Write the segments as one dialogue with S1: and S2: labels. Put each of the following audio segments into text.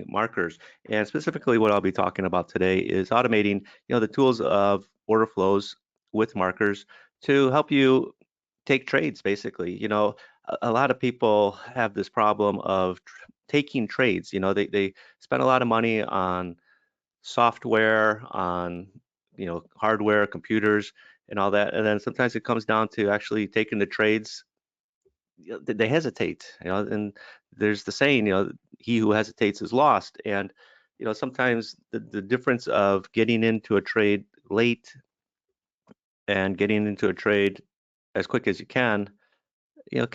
S1: markers. And specifically what I'll be talking about today is automating, the tools of order flows with markers to help you take trades basically. A lot of people have this problem of taking trades. They spend a lot of money on software, on hardware, computers, and all that. And then sometimes it comes down to actually taking the trades. They hesitate, and there's the saying, he who hesitates is lost. And sometimes the difference of getting into a trade late and getting into a trade as quick as you can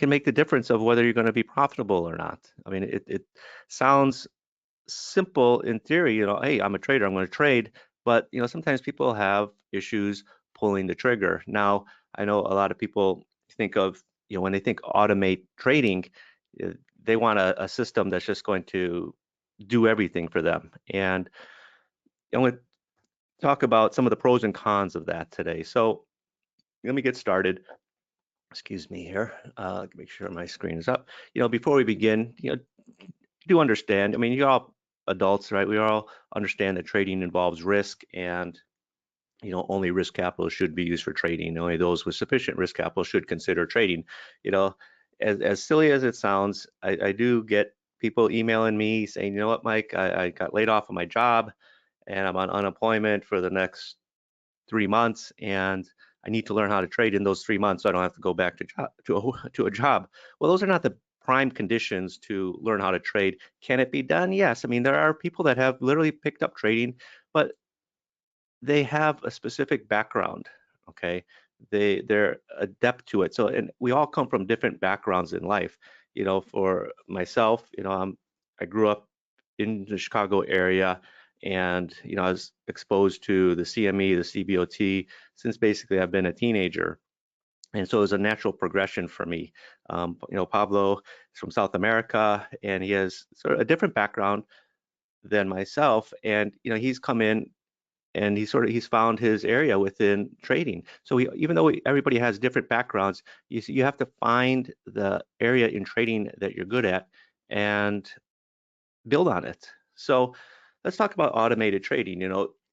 S1: make the difference of whether you're going to be profitable or not. I mean, it sounds simple in theory, hey, I'm a trader, I'm going to trade, but sometimes people have issues pulling the trigger. Now, I know a lot of people think of, when they think automate trading, uh, they want a system that's just going to do everything for them. And I'm going to talk about some of the pros and cons of that today. So let me get started. Excuse me here. Make sure my screen is up. Before we begin, do understand. I mean, you're all adults, right? We all understand that trading involves risk, and only risk capital should be used for trading. Only those with sufficient risk capital should consider trading. You know, as silly as it sounds, I do get people emailing me saying, you know what, Mike, I got laid off of my job, and I'm on unemployment for the next 3 months, and I need to learn how to trade in those 3 months so I don't have to go back to a job. Well, those are not the prime conditions to learn how to trade. Can it be done? Yes. I mean, there are people that have literally picked up trading, but they have a specific background. Okay, they're adept to it. So, and we all come from different backgrounds in life. For myself, I grew up in the Chicago area, and I was exposed to the CME, the CBOT, since basically I've been a teenager. And so it was a natural progression for me. Pablo is from South America, and he has sort of a different background than myself. And he's come in, and he's found his area within trading. So even though everybody has different backgrounds, you have to find the area in trading that you're good at and build on it. So let's talk about automated trading.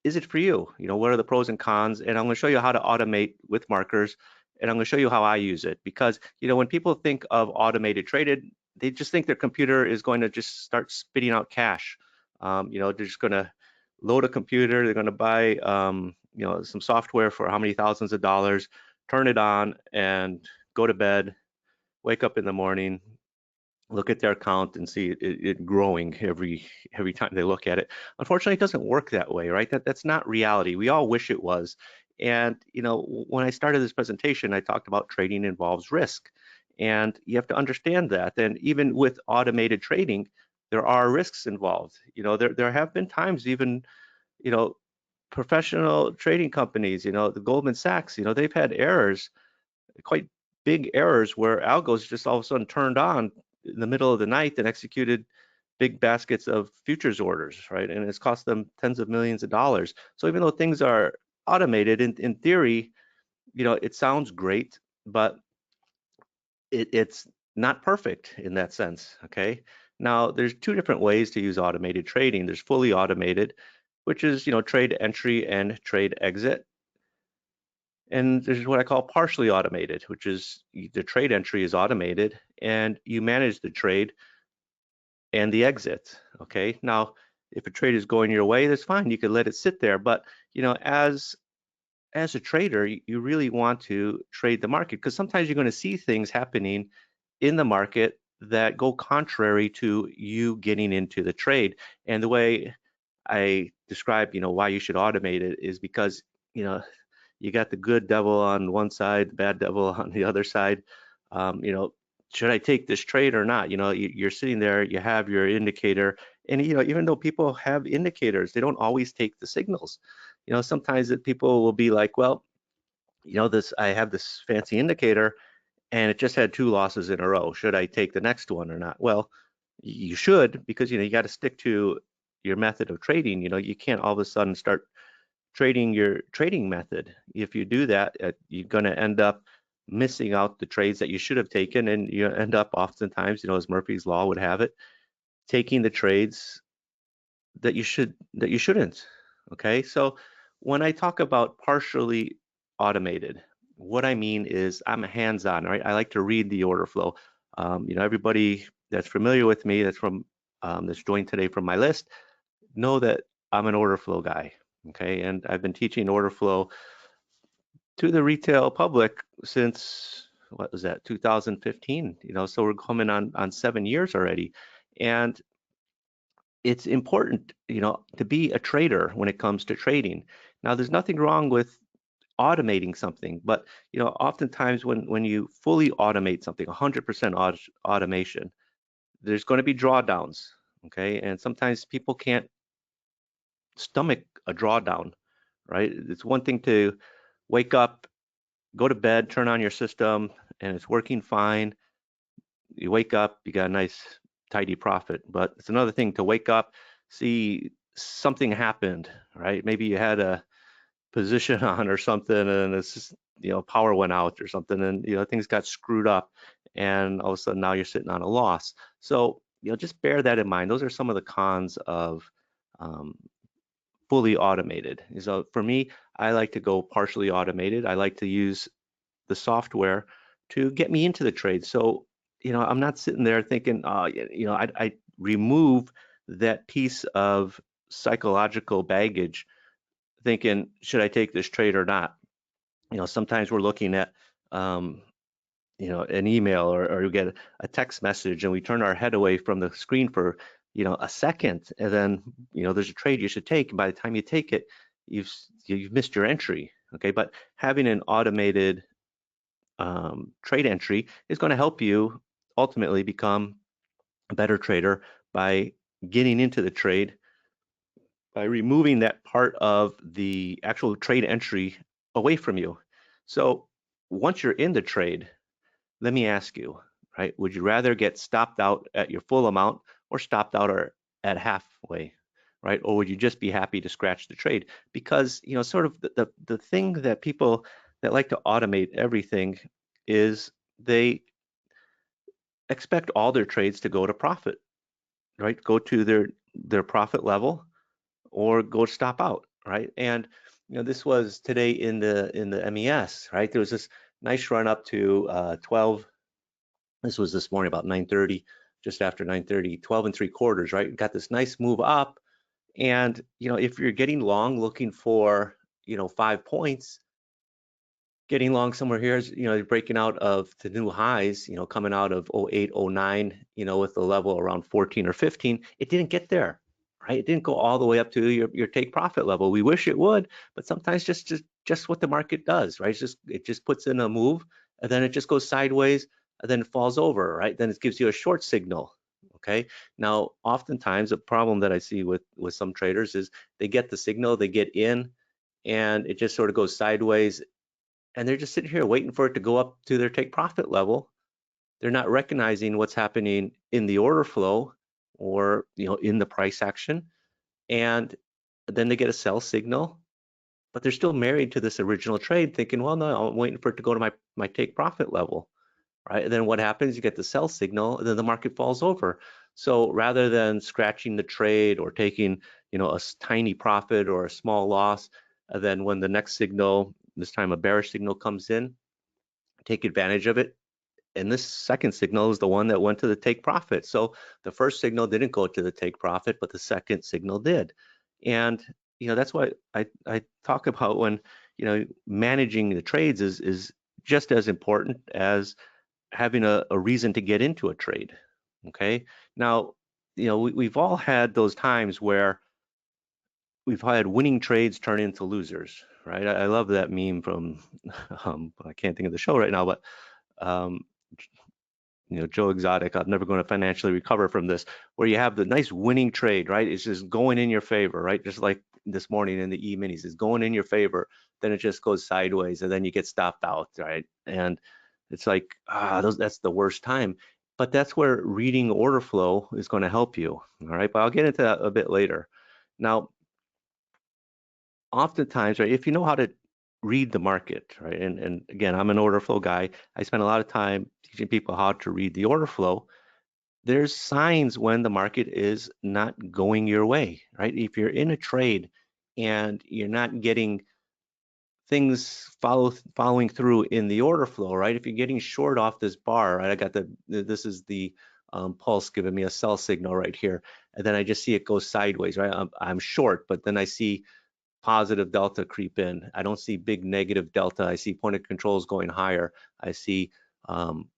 S1: Is it for you? What are the pros and cons? And I'm going to show you how to automate with markers, and I'm going to show you how I use it. Because when people think of automated traded, they just think their computer is going to just start spitting out cash. They're just going to load a computer. They're going to buy some software for how many thousands of dollars, turn it on, and go to bed, wake up in the morning, look at their account and see it growing every time they look at it. Unfortunately, it doesn't work that way, right? That's not reality. We all wish it was. And when I started this presentation, I talked about trading involves risk, and you have to understand that. And even with automated trading, there are risks involved. There have been times, even you know professional trading companies, the Goldman Sachs, they've had errors, quite big errors, where algos just all of a sudden turned on in the middle of the night and executed big baskets of futures orders, right? And it's cost them tens of millions of dollars. So even though things are automated, in theory, it sounds great, but it's not perfect in that sense, okay? Now, there's two different ways to use automated trading. There's fully automated, which is, trade entry and trade exit. And there's what I call partially automated, which is the trade entry is automated and you manage the trade and the exit. Okay. Now, if a trade is going your way, that's fine. You can let it sit there. But as a trader, you really want to trade the market, because sometimes you're going to see things happening in the market that go contrary to you getting into the trade. And the way I describe, why you should automate it is because, you got the good devil on one side, the bad devil on the other side. Should I take this trade or not? You're sitting there, you have your indicator, and even though people have indicators, they don't always take the signals. Sometimes that people will be like, well, I have this fancy indicator and it just had 2 losses in a row. Should I take the next one or not? Well, you should, because you got to stick to your method of trading. You can't all of a sudden start trading your trading method. If you do that, you're going to end up missing out the trades that you should have taken, and you end up oftentimes, as Murphy's Law would have it, taking the trades that you shouldn't. Okay, so when I talk about partially automated, what I mean is I'm hands-on, right? I like to read the order flow. Everybody that's familiar with me, that's joined today from my list, know that I'm an order flow guy. Okay, and I've been teaching order flow to the retail public since what was that, 2015? So we're coming on 7 years already, and it's important, to be a trader when it comes to trading. Now, there's nothing wrong with automating something, but oftentimes when you fully automate something, 100% automation, there's going to be drawdowns, okay? And sometimes people can't stomach a drawdown, right? It's one thing to wake up, go to bed, turn on your system, and it's working fine. You wake up, you got a nice tidy profit. But it's another thing to wake up, see something happened, right? Maybe you had a position on or something, and it's just, power went out or something, and things got screwed up, and all of a sudden now you're sitting on a loss. So just bear that in mind. Those are some of the cons of um, fully automated. So for me, I like to go partially automated. I like to use the software to get me into the trade. So, I'm not sitting there thinking, I remove that piece of psychological baggage thinking, should I take this trade or not? Sometimes we're looking at, an email or you get a text message and we turn our head away from the screen for, a second, and then, there's a trade you should take. And by the time you take it, you've missed your entry. Okay, but having an automated trade entry is going to help you ultimately become a better trader by getting into the trade, by removing that part of the actual trade entry away from you. So once you're in the trade, let me ask you, right? Would you rather get stopped out at your full amount or stopped out or at halfway, right? Or would you just be happy to scratch the trade? Because, sort of the thing that people that like to automate everything is they expect all their trades to go to profit, right? Go to their profit level or go stop out, right? And this was today in the MES, right? There was this nice run up to 12. This was this morning about 9:30, just after 9:30, 12 and 3/4, right? Got this nice move up, and if you're getting long, looking for 5 points, getting long somewhere here is, breaking out of the new highs, coming out of 08, 09, with the level around 14 or 15. It didn't get there, right? It didn't go all the way up to your take profit level. We wish it would, but sometimes just what the market does, right? It just puts in a move, and then it just goes sideways, and then it falls over, right? Then it gives you a short signal. Okay. Now, oftentimes a problem that I see with some traders is they get the signal, they get in, and it just sort of goes sideways, and they're just sitting here waiting for it to go up to their take profit level. They're not recognizing what's happening in the order flow or in the price action, and then they get a sell signal, but they're still married to this original trade, thinking, well, no, I'm waiting for it to go to my take profit level, right? And then what happens? You get the sell signal, and then the market falls over. So rather than scratching the trade or taking a tiny profit or a small loss, then when the next signal, this time a bearish signal, comes in, take advantage of it. And this second signal is the one that went to the take profit. So the first signal didn't go to the take profit, but the second signal did. And that's what I talk about when managing the trades is just as important as having a reason to get into a trade. Okay. Now, we've all had those times where we've had winning trades turn into losers, right? I love that meme from I can't think of the show right now, but um, Joe Exotic, I'm never going to financially recover from this, where you have the nice winning trade, right? It's just going in your favor, right? Just like this morning in the E-minis, it's going in your favor. Then it just goes sideways, and then you get stopped out, right? And it's like, that's the worst time. But that's where reading order flow is going to help you, all right? But I'll get into that a bit later. Now, oftentimes, right, if you know how to read the market, right, and again, I'm an order flow guy. I spend a lot of time teaching people how to read the order flow. there's signs when the market is not going your way, right? If you're in a trade and you're not getting things following through in the order flow, right? If you're getting short off this bar, right? I got this is the pulse giving me a sell signal right here, and then I just see it go sideways, right? I'm short, but then I see positive delta creep in. I don't see big negative delta. I see point of controls going higher. I see um,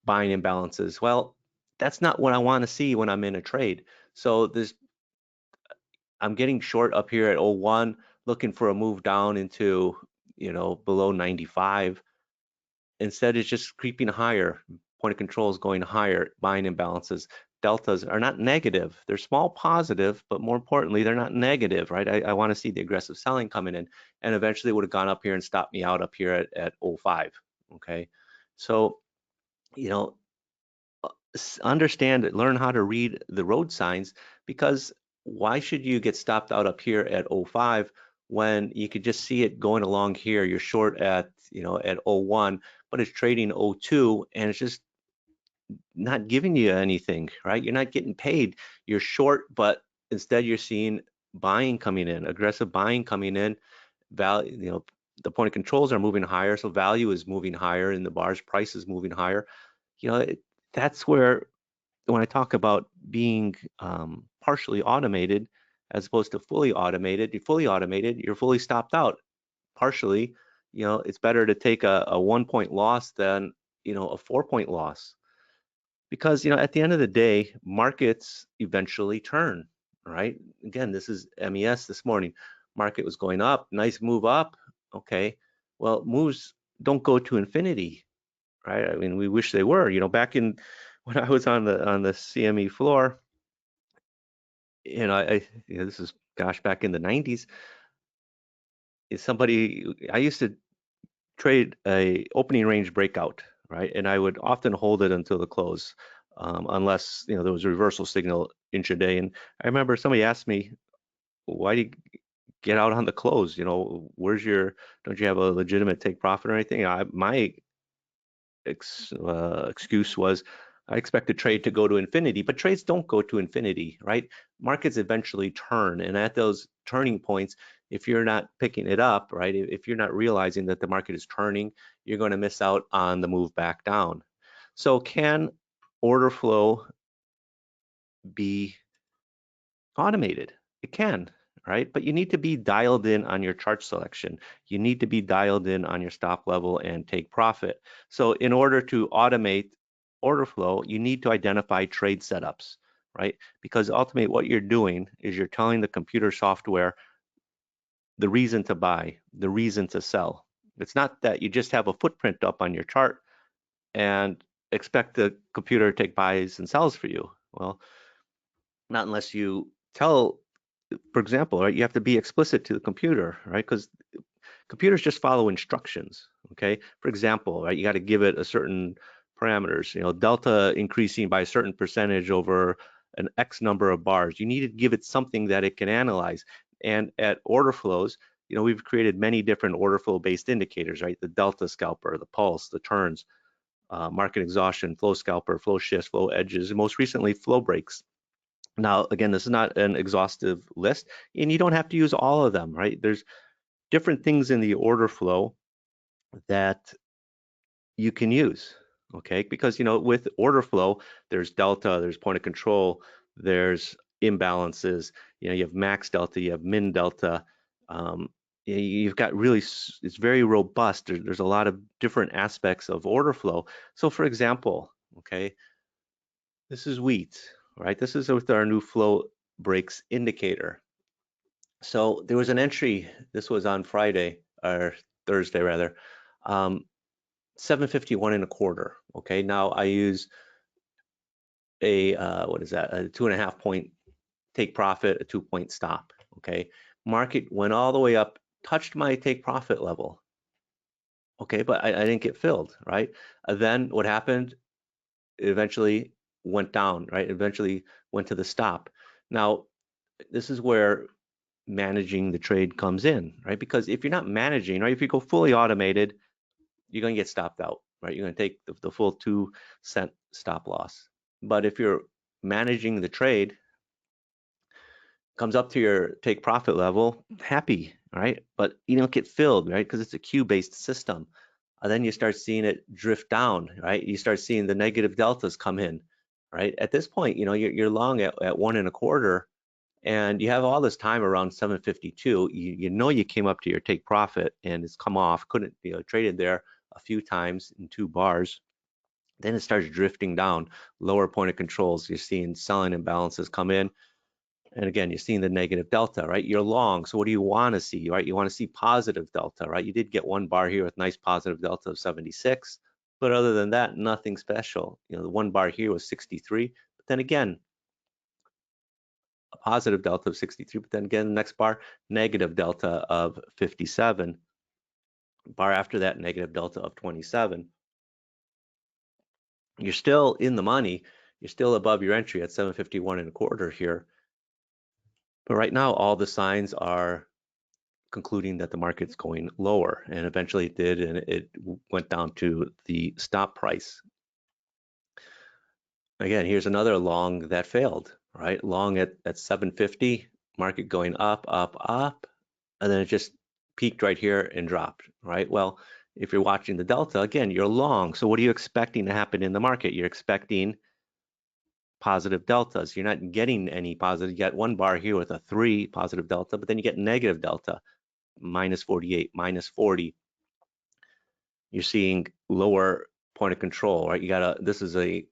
S1: buying imbalances. Well, that's not what I want to see when I'm in a trade. So I'm getting short up here at 01, looking for a move down into, below 95. Instead, it's just creeping higher. Point of control is going higher. Buying imbalances. Deltas are not negative. They're small positive, but more importantly, they're not negative, right? I want to see the aggressive selling coming in, and eventually would have gone up here and stopped me out up here at 05. Okay. So, you know, understand, learn how to read the road signs, because why should you get stopped out up here at 05 when you could just see it going along here? You're short at, at 01, but it's trading 02 and it's just not giving you anything, right? You're not getting paid. You're short, but instead you're seeing buying coming in, aggressive buying coming in. Value, the point of controls are moving higher, so value is moving higher in the bars, price is moving higher. That's where, when I talk about being partially automated as opposed to fully automated, you're fully stopped out. Partially, it's better to take a 1 point loss than, a 4 point loss, because, at the end of the day, markets eventually turn, right? Again, this is MES this morning. Market was going up, nice move up. Okay, well, moves don't go to infinity, right? I mean, we wish they were. Back in when I was on the CME floor, this is, gosh, back in the 90s. I used to trade a opening range breakout, right? And I would often hold it until the close, unless there was a reversal signal intraday. And I remember somebody asked me, "Why do you get out on the close? Don't you have a legitimate take profit or anything?" My excuse was, I expect the trade to go to infinity, but trades don't go to infinity, right? Markets eventually turn, and at those turning points, if you're not picking it up, right, if you're not realizing that the market is turning, you're going to miss out on the move back down. So can order flow be automated? It can, right? But you need to be dialed in on your chart selection. You need to be dialed in on your stop level and take profit. So in order to automate order flow, you need to identify trade setups, right? Because ultimately what you're doing is you're telling the computer software the reason to buy, the reason to sell. It's not that you just have a footprint up on your chart and expect the computer to take buys and sells for you. Well, not unless you tell, for example, right, you have to be explicit to the computer, right? Because computers just follow instructions, okay? For example, right, you got to give it a certain parameters, delta increasing by a certain percentage over an X number of bars. You need to give it something that it can analyze. And at order flows, we've created many different order flow based indicators, right? The delta scalper, the pulse, the turns, market exhaustion, flow scalper, flow shifts, flow edges, and most recently flow breaks. Now, again, this is not an exhaustive list, and you don't have to use all of them, right? There's different things in the order flow that you can use, okay? Because, with order flow, there's delta, there's point of control, there's imbalances, you have max delta, you have min delta. Um, you've got really, it's very robust. There's a lot of different aspects of order flow. So for example, okay, this is wheat, right? This is with our new flow breaks indicator. So there was an entry, this was on Friday, or Thursday rather, 751 and a quarter. Okay, now I use a, what is that, a 2.5 point take profit, a 2 point stop. Okay, market went all the way up, touched my take profit level. Okay, but I didn't get filled, right? Then what happened? It eventually went down, right? Eventually went to the stop. Now, this is where managing the trade comes in, right? Because if you're not managing, right, if you go fully automated, you're going to get stopped out, right? You're going to take the full 2 cent stop loss. But if you're managing the trade, comes up to your take profit level, happy, right? But you don't get filled, right? Because it's a queue-based system. Then you start seeing it drift down, right? You start seeing the negative deltas come in, right? At this point, you're long at 1.25, and you have all this time around 752. You know you came up to your take profit and it's come off, couldn't traded there a few times in 2 bars. Then it starts drifting down, lower point of controls. You're seeing selling imbalances come in. And again, you're seeing the negative delta, right? You're long. So what do you want to see, right? You want to see positive delta, right? You did get 1 bar here with nice positive delta of 76. But other than that, nothing special. The 1 bar here was 63. But then again, a positive delta of 63. But then again, the next bar, negative delta of 57. Bar after that, negative delta of 27. You're still in the money. You're still above your entry at 751.25 here. But right now, all the signs are concluding that the market's going lower, and eventually it did, and it went down to the stop price. Again, here's another long that failed, right? Long at 750, market going up, up, up, and then it just peaked right here and dropped, right? Well, if you're watching the delta, again, you're long. So what are you expecting to happen in the market? You're expecting positive deltas. You're not getting any positive. You got 1 bar here with a 3 positive delta, but then you get negative delta, minus 48, minus 40. You're seeing lower point of control, right? This is a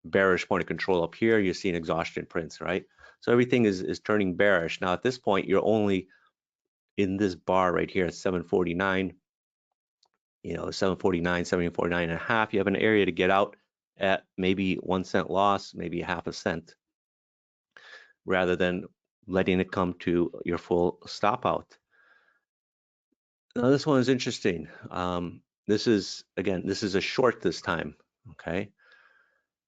S1: bearish point of control up here. You're seeing exhaustion prints, right? So everything is turning bearish. Now at this point, you're only in this bar right here at 749, 749, 749 and a half. You have an area to get out at maybe 1 cent loss, maybe half a cent, rather than letting it come to your full stop out. Now this one is interesting. This is a short this time, okay?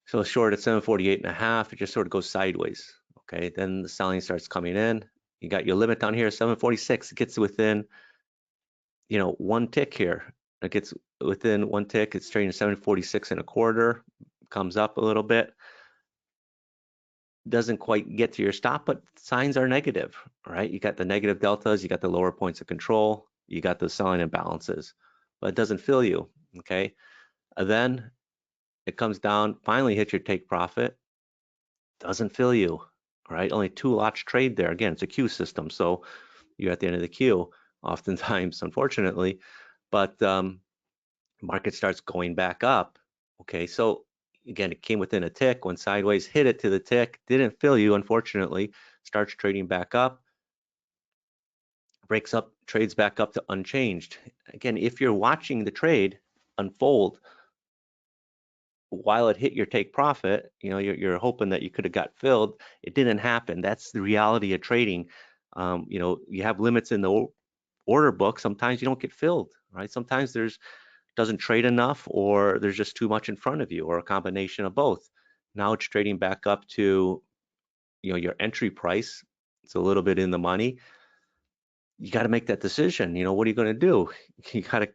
S1: So short at 748 and a half, it just sort of goes sideways, okay? Then the selling starts coming in. You got your limit down here, 746. It gets within, 1 tick here. It gets within 1 tick. It's trading 746.25. Comes up a little bit. Doesn't quite get to your stop, but signs are negative, right? You got the negative deltas. You got the lower points of control. You got the selling imbalances, but it doesn't fill you, okay? And then it comes down, finally hits your take profit. Doesn't fill you, right? Only 2 lots trade there. Again, it's a queue system, so you're at the end of the queue, oftentimes, unfortunately. But market starts going back up. Okay, so again, it came within a tick, went sideways, hit it to the tick, didn't fill you, unfortunately. Starts trading back up, breaks up, trades back up to unchanged. Again, if you're watching the trade unfold while it hit your take profit, you're hoping that you could have got filled. It didn't happen. That's the reality of trading. You have limits in the order book. Sometimes you don't get filled, right? Sometimes doesn't trade enough, or there's just too much in front of you, or a combination of both. Now it's trading back up to your entry price. It's a little bit in the money. You got to make that decision. What are you going to do? You got to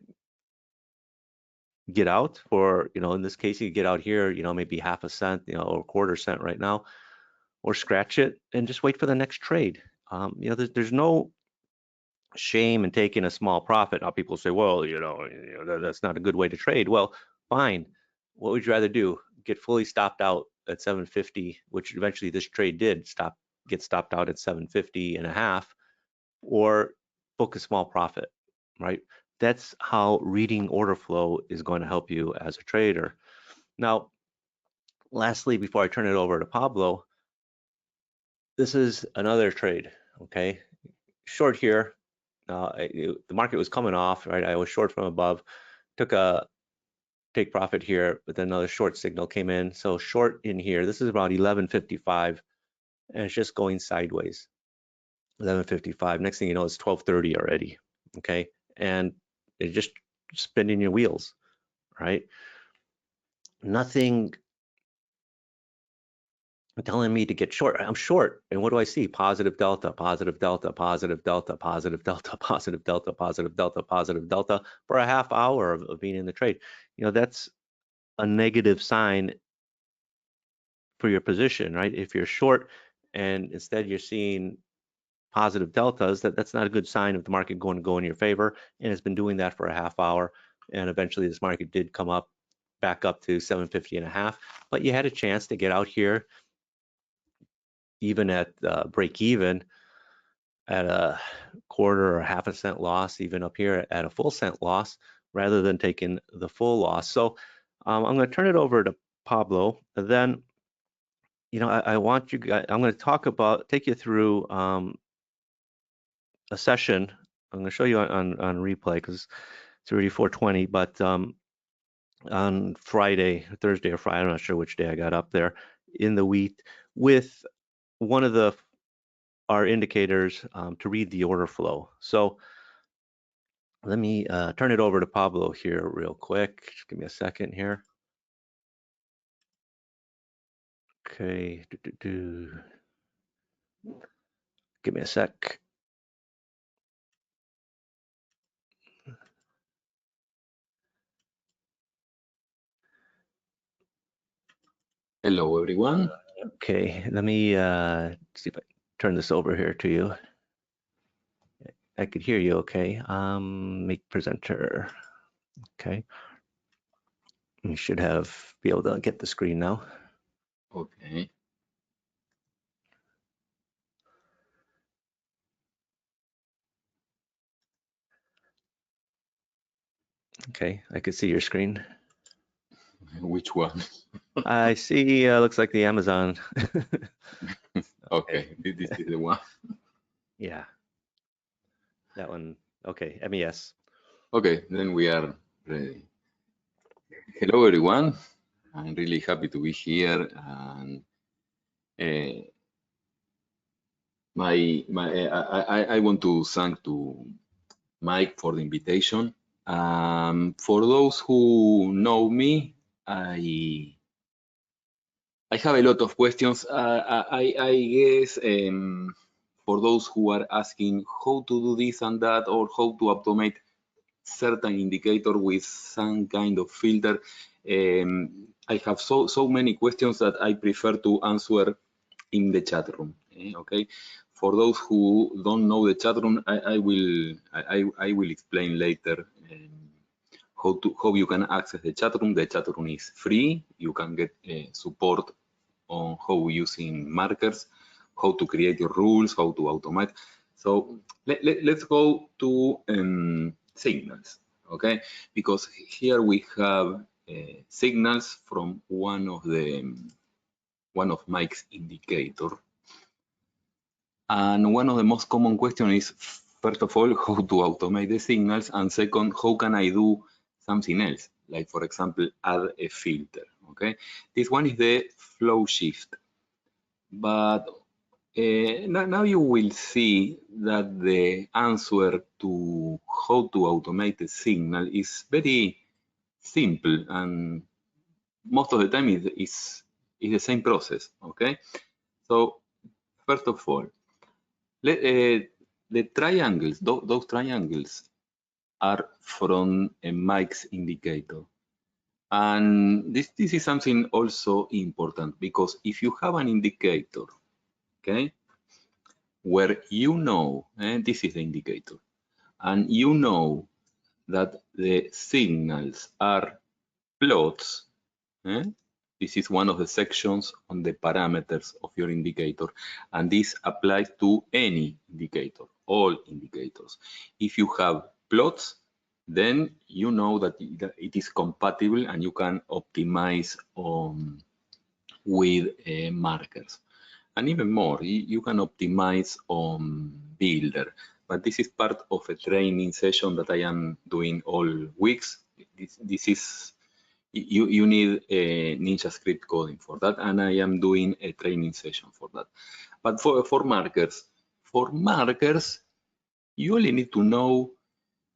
S1: get out for, in this case, you get out here, maybe half a cent, or a quarter cent right now, or scratch it and just wait for the next trade. There's no shame in taking a small profit. Now people say, well, that's not a good way to trade. Well, fine. What would you rather do? Get fully stopped out at 750, which eventually this trade did get stopped out at 750 and a half, or book a small profit, right? That's how reading order flow is going to help you as a trader. Now, lastly, before I turn it over to Pablo, this is another trade, okay? Short here. The market was coming off, right? I was short from above, took a take profit here, but then another short signal came in. So short in here, this is about 1155, and it's just going sideways. 1155. Next thing you know, it's 1230 already, okay? And it's just spinning your wheels, right? Nothing telling me to get short. I'm short, and what do I see? Positive delta, positive delta, positive delta, positive delta, positive delta, positive delta, positive delta for a half hour of being in the trade. That's a negative sign for your position, right? If you're short and instead you're seeing positive deltas, that's not a good sign of the market going to go in your favor. And it's been doing that for a half hour. And eventually this market did come up back up to 750.5, but you had a chance to get out here even at break even at a quarter or half a cent loss, even up here at a full cent loss, rather than taking the full loss. So I'm going to turn it over to Pablo. And then, I want you guys, I'm going to take you through a session. I'm going to show you on replay because it's already 4:20, but on Friday, Thursday or Friday, I'm not sure which day I got up there, in the wheat with one of our indicators to read the order flow. So let me turn it over to Pablo here real quick. Just give me a second here. Okay. Give me a sec.
S2: Hello, everyone.
S1: Okay, let me see if I turn this over here to you. I could hear you okay. Make presenter. Okay. You should be able to get the screen now.
S2: Okay.
S1: Okay, I could see your screen.
S2: Which one?
S1: I see, looks like the Amazon.
S2: Okay, this is the one.
S1: Yeah, that one. Okay, MES.
S2: Okay, then we are ready. Hello, everyone. I'm really happy to be here, and I want to thank to Mike for the invitation. For those who know me, I have a lot of questions. I guess for those who are asking how to do this and that, or how to automate certain indicator with some kind of filter, I have so many questions that I prefer to answer in the chat room. Okay, for those who don't know the chat room, I will explain later. How you can access the chat room. The chat room is free. You can get support on how using markers, how to create your rules, how to automate. So let's go to signals, okay? Because here we have signals from one of Mike's indicator. And one of the most common questions is, first of all, how to automate the signals, and second, how can I do something else, like for example, add a filter, okay? This one is the flow shift. But now you will see that the answer to how to automate a signal is very simple, and most of the time is the same process, okay? So first of all, the triangles, those triangles are from a Mike's indicator. And this is something also important, because if you have an indicator, okay, where you know, and this is the indicator, and you know that the signals are plots, eh? This is one of the sections on the parameters of your indicator, and this applies to any indicator, all indicators. If you have plots, then you know that it is compatible and you can optimize with markers. And even more, you can optimize on Builder. But this is part of a training session that I am doing all weeks. This is, you need a Ninja script coding for that, and I am doing a training session for that. But for markers, you only need to know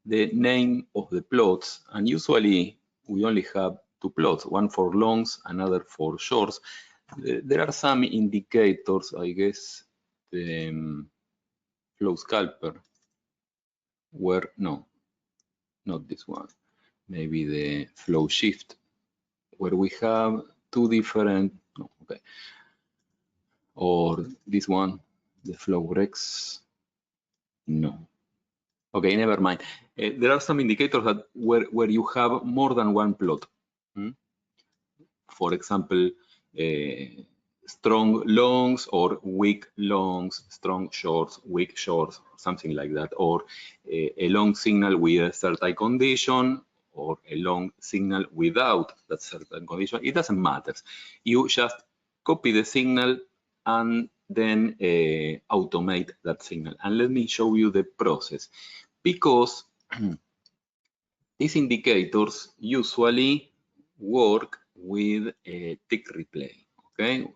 S2: the name of the plots, and usually we only have two plots, one for longs, another for shorts. There are some indicators, I guess, the flow scalper, where, no, not this one, maybe the flow shift, where we have two different, no, Okay. Or this one, the flow Rex. No. Okay, never mind. There are some indicators that where you have more than one plot. Hmm? For example, strong longs or weak longs, strong shorts, weak shorts, something like that, or a long signal with a certain condition, or a long signal without that certain condition. It doesn't matter. You just copy the signal and then automate that signal. And let me show you the process, because these indicators usually work with a tick replay. Okay,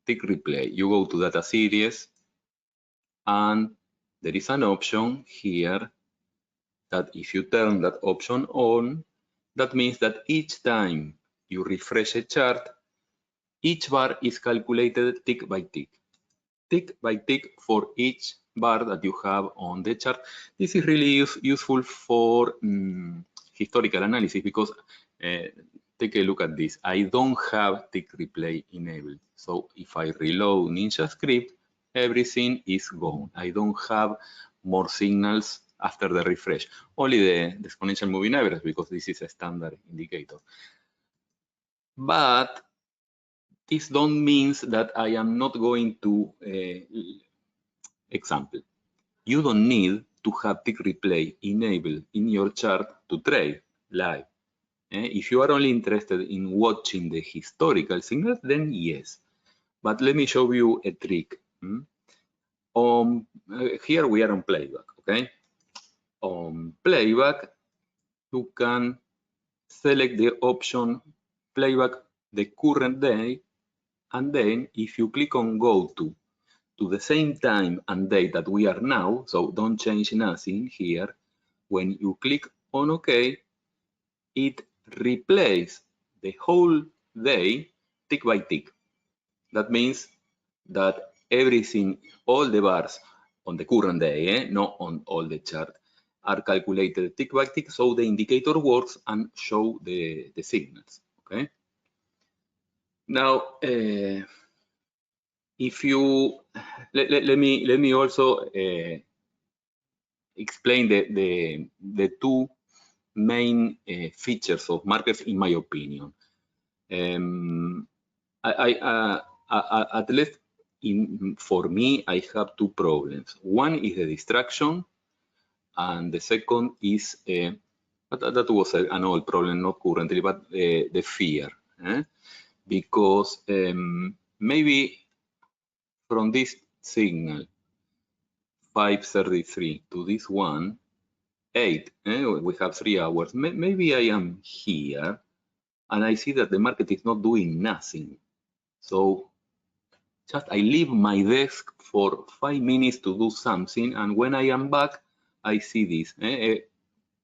S2: tick replay. You go to data series, and there is an option here that if you turn that option on, that means that each time you refresh a chart, each bar is calculated tick by tick for each bar that you have on the chart. This is really useful for historical analysis, because take a look at this. I don't have tick replay enabled. So if I reload NinjaScript, everything is gone. I don't have more signals after the refresh. Only the exponential moving average, because this is a standard indicator. But this don't means that I am not going to example. You don't need to have tick replay enabled in your chart to trade live. If you are only interested in watching the historical signals, then yes. But let me show you a trick. Here we are on playback, okay? On playback, you can select the option playback the current day, and then if you click on go to the same time and date that we are now, so don't change nothing here, when you click on OK, it replays the whole day tick by tick. That means that everything, all the bars on the current day, not on all the chart, are calculated tick by tick, so the indicator works and show the signals. Okay. Now, if you let me also explain the two main features of markers, in my opinion. At least for me, I have two problems. One is the distraction, and the second is that was an old problem, not currently, but the fear. Because maybe from this signal 5:33 to this one 8, we have 3 hours. Maybe I am here and I see that the market is not doing nothing. So just I leave my desk for 5 minutes to do something, and when I am back, I see this, a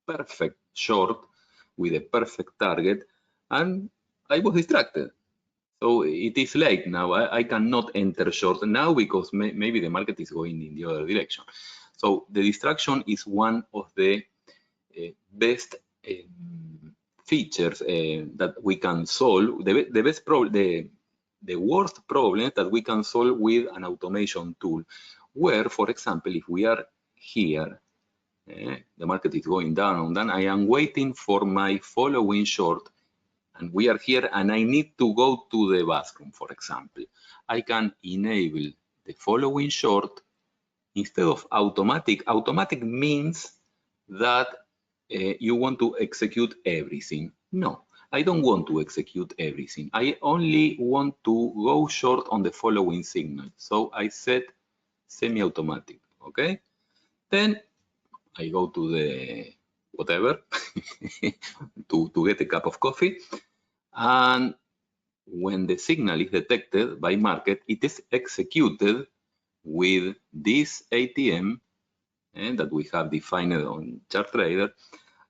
S2: perfect short with a perfect target, and I was distracted. So it is late now. I cannot enter short now because maybe the market is going in the other direction. So the distraction is one of the best features that we can solve. The best problem, the worst problem that we can solve with an automation tool, where, for example, if we are here, the market is going down, then I am waiting for my following short, and we are here, and I need to go to the bathroom, for example. I can enable the following short instead of automatic. Automatic means that you want to execute everything. No, I don't want to execute everything. I only want to go short on the following signal. So I set semi-automatic, okay? Then I go to the whatever to get a cup of coffee. And when the signal is detected by market, it is executed with this ATM that we have defined on ChartTrader.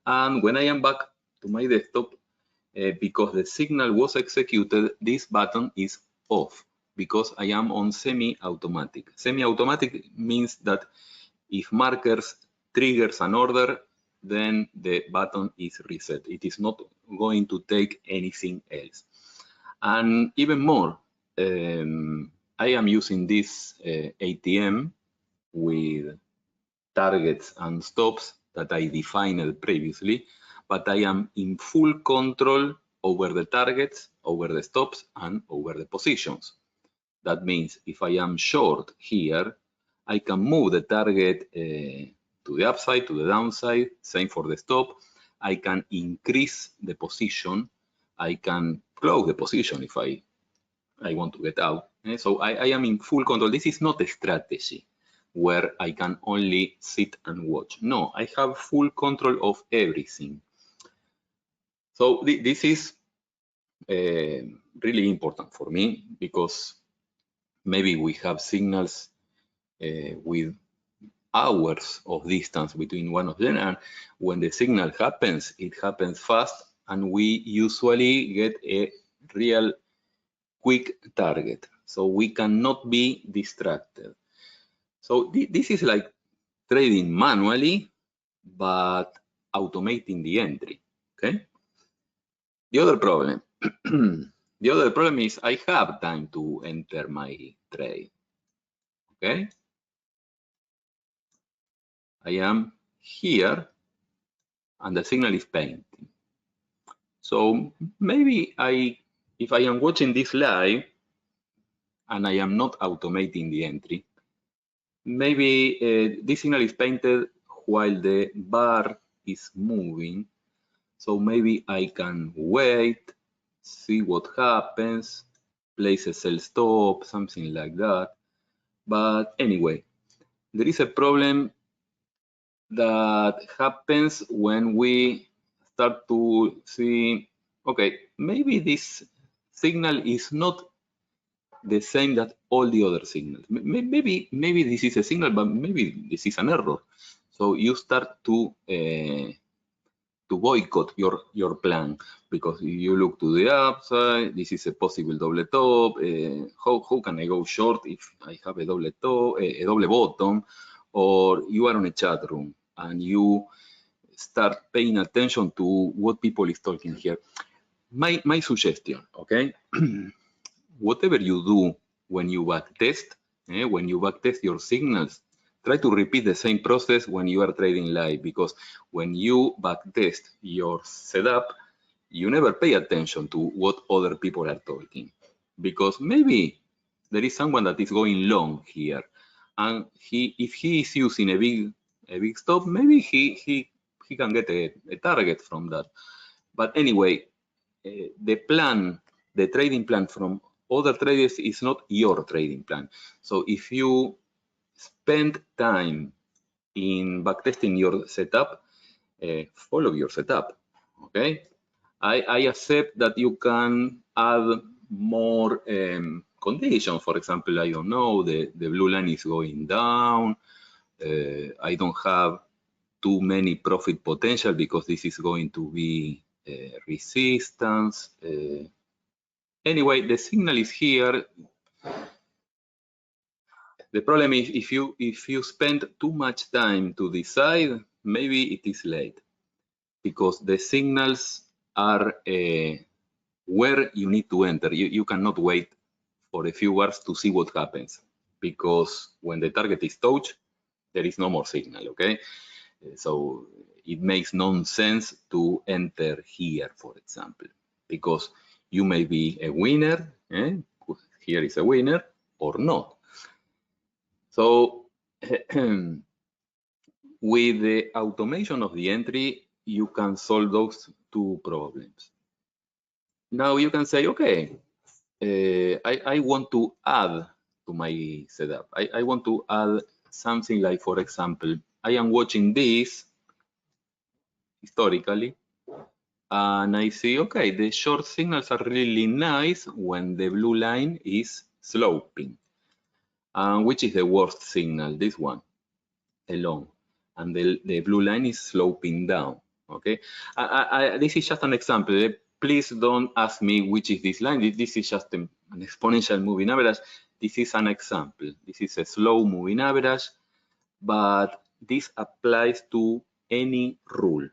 S2: And when I am back to my desktop, because the signal was executed, this button is off because I am on semi-automatic. Semi-automatic means that if markers triggers an order, then the button is reset. It is not going to take anything else. And even more, I am using this ATM with targets and stops that I defined previously, but I am in full control over the targets, over the stops, and over the positions. That means if I am short here, I can move the target to the upside, to the downside, same for the stop. I can increase the position. I can close the position if I want to get out. So I am in full control. This is not a strategy where I can only sit and watch. No, I have full control of everything. So this is really important for me because maybe we have signals with hours of distance between one of them, and when the signal happens, it happens fast, and we usually get a real quick target. So we cannot be distracted. So this is like trading manually, but automating the entry, okay? The other problem, the other problem is I have time to enter my trade, okay? I am here and the signal is painting. So maybe if I am watching this live and I am not automating the entry, maybe this signal is painted while the bar is moving. So maybe I can wait, see what happens, place a sell stop, something like that. But anyway, there is a problem that happens when we start to see, okay, maybe this signal is not the same that all the other signals. Maybe this is a signal, but maybe this is an error. So you start to boycott your plan because you look to the upside. This is a possible double top. How can I go short if I have a double top, a double bottom? Or you are on a chat room and you start paying attention to what people is talking here. My suggestion, okay? Whatever you do when you backtest, when you backtest your signals, try to repeat the same process when you are trading live, because when you backtest your setup, you never pay attention to what other people are talking, because maybe there is someone that is going long here, and if he is using a big stop, maybe he can get a target from that. But anyway, the trading plan from other traders is not your trading plan. So if you spend time in backtesting your setup, follow your setup, okay? I accept that you can add more conditions. For example, I don't know, the blue line is going down. I don't have too many profit potential because this is going to be resistance. Anyway, the signal is here. The problem is if you spend too much time to decide, maybe it is late, because the signals are where you need to enter. You cannot wait for a few hours to see what happens, because when the target is touched, there is no more signal, okay? So it makes no sense to enter here, for example, because you may be a winner, here is a winner, or not. So with the automation of the entry, you can solve those two problems. Now you can say, okay, I want to add to my setup. I want to add something like, for example, I am watching this historically, and I see, okay, the short signals are really nice when the blue line is sloping. And which is the worst signal? This one, alone. And the blue line is sloping down, okay? This is just an example. Please don't ask me which is this line. This is just an exponential moving average. This is an example. This is a slow moving average, but this applies to any rule.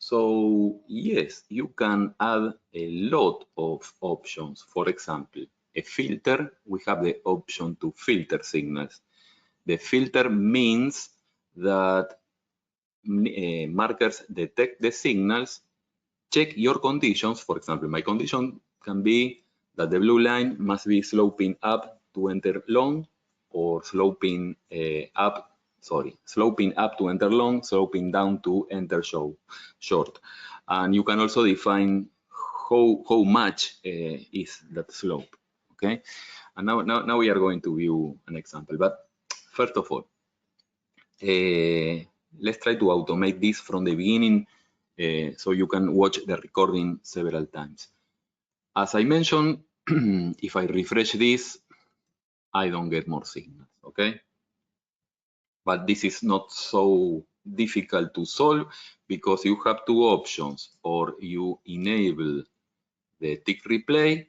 S2: So yes, you can add a lot of options. For example, a filter, we have the option to filter signals. The filter means that markers detect the signals, check your conditions. For example, my condition can be that the blue line must be sloping up to enter long, or sloping sloping up to enter long, sloping down to enter short. And you can also define how much is that slope. Okay, and now we are going to view an example. But first of all, let's try to automate this from the beginning so you can watch the recording several times. As I mentioned, if I refresh this, I don't get more signals, okay? But this is not so difficult to solve because you have two options: or you enable the tick replay.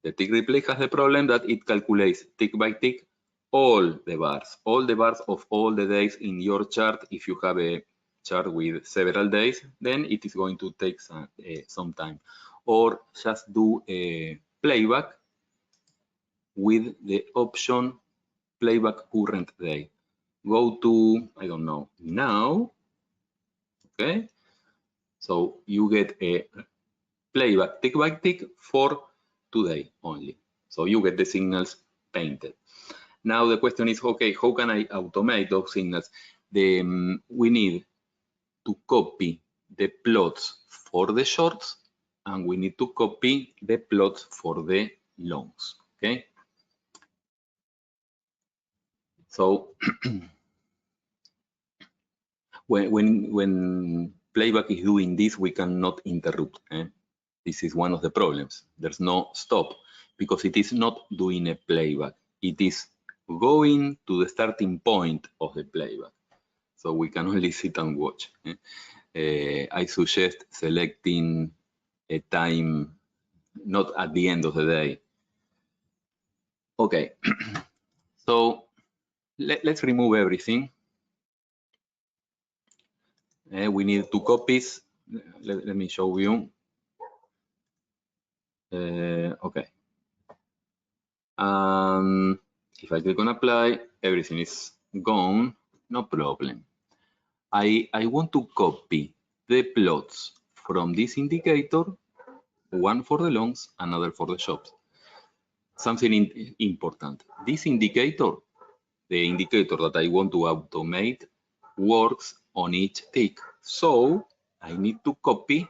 S2: The tick replay has the problem that it calculates tick by tick all the bars of all the days in your chart. If you have a chart with several days, then it is going to take some time. Or just do a playback with the option playback current day. Go to, I don't know, now, okay? So you get a playback tick by tick for today only. So you get the signals painted. Now the question is, okay, how can I automate those signals? We need to copy the plots for the shorts, and we need to copy the plots for the longs, okay? So when playback is doing this, we cannot interrupt. This is one of the problems. There's no stop because it is not doing a playback. It is going to the starting point of the playback. So we can only sit and watch. I suggest selecting a time not at the end of the day. Okay, so let's remove everything. We need two copies. Let me show you. Okay. If I click on apply, everything is gone, no problem. I want to copy the plots from this indicator, one for the longs, another for the shorts. Something important. This indicator, the indicator that I want to automate, works on each tick. So I need to copy